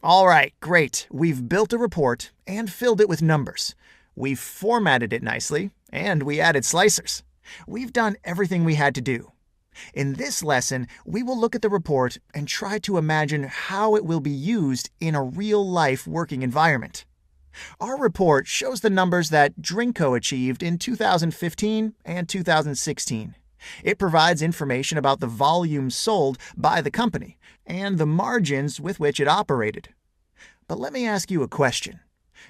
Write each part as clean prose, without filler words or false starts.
All right, great. We've built a report and filled it with numbers. We've formatted it nicely, and we added slicers. We've done everything we had to do. In this lesson, we will look at the report and try to imagine how it will be used in a real-life working environment. Our report shows the numbers that Drinko achieved in 2015 and 2016. It provides information about the volume sold by the company and the margins with which it operated. But let me ask you a question.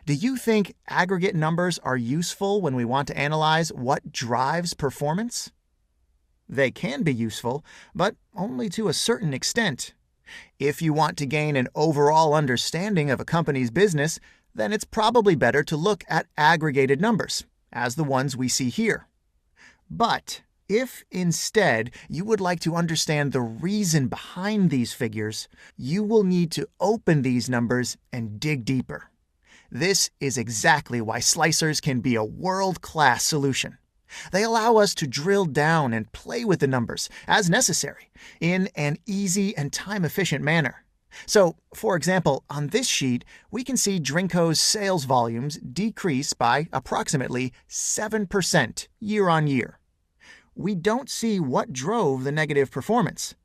Do you think aggregate numbers are useful when we want to analyze what drives performance? They can be useful, but only to a certain extent. If you want to gain an overall understanding of a company's business, then it's probably better to look at aggregated numbers, as the ones we see here. But if instead you would like to understand the reason behind these figures, you will need to open these numbers and dig deeper. This is exactly why slicers can be a world-class solution. They allow us to drill down and play with the numbers, as necessary, in an easy and time-efficient manner. So, for example, on this sheet, we can see Drinko's sales volumes decrease by approximately 7% year-on-year. We don't see what drove the negative performance.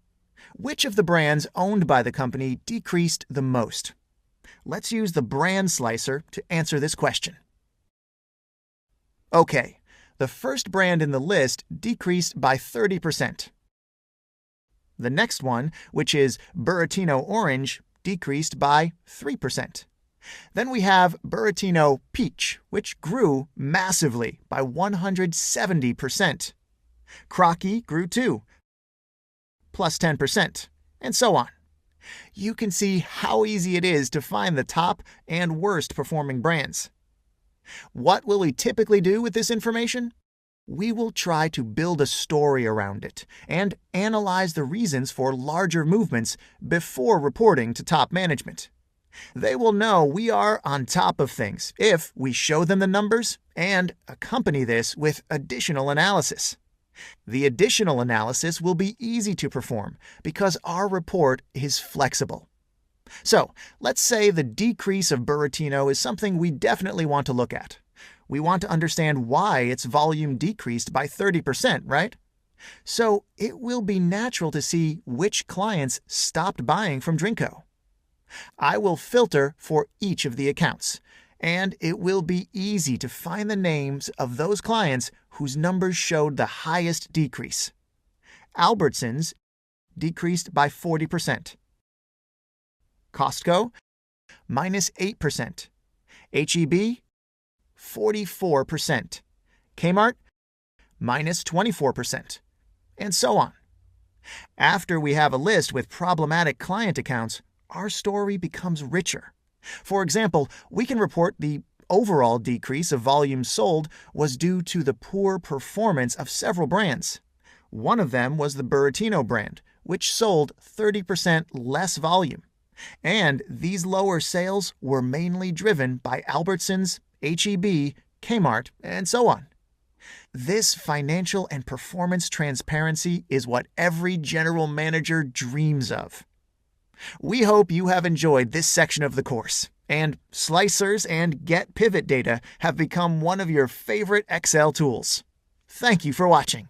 Which of the brands owned by the company decreased the most? Let's use the brand slicer to answer this question. Okay, the first brand in the list decreased by 30%. The next one, which is Buratino Orange, decreased by 3%. Then we have Buratino Peach, which grew massively by 170%. Crocky grew too, plus 10%, and so on. You can see how easy it is to find the top and worst performing brands. What will we typically do with this information? We will try to build a story around it and analyze the reasons for larger movements before reporting to top management. They will know we are on top of things if we show them the numbers and accompany this with additional analysis. The additional analysis will be easy to perform because our report is flexible. So, let's say the decrease of Buratino is something we definitely want to look at. We want to understand why its volume decreased by 30%, right? So, it will be natural to see which clients stopped buying from Drinko. I will filter for each of the accounts, and it will be easy to find the names of those clients whose numbers showed the highest decrease. Albertsons decreased by 40%. Costco, minus 8%. H-E-B, 44%. Kmart, minus 24%. And so on. After we have a list with problematic client accounts, our story becomes richer. For example, we can report the overall decrease of volume sold was due to the poor performance of several brands. One of them was the Buratino brand, which sold 30% less volume. And these lower sales were mainly driven by Albertsons, H-E-B, Kmart, and so on. This financial and performance transparency is what every general manager dreams of. We hope you have enjoyed this section of the course, and slicers and get pivot data have become one of your favorite Excel tools. Thank you for watching.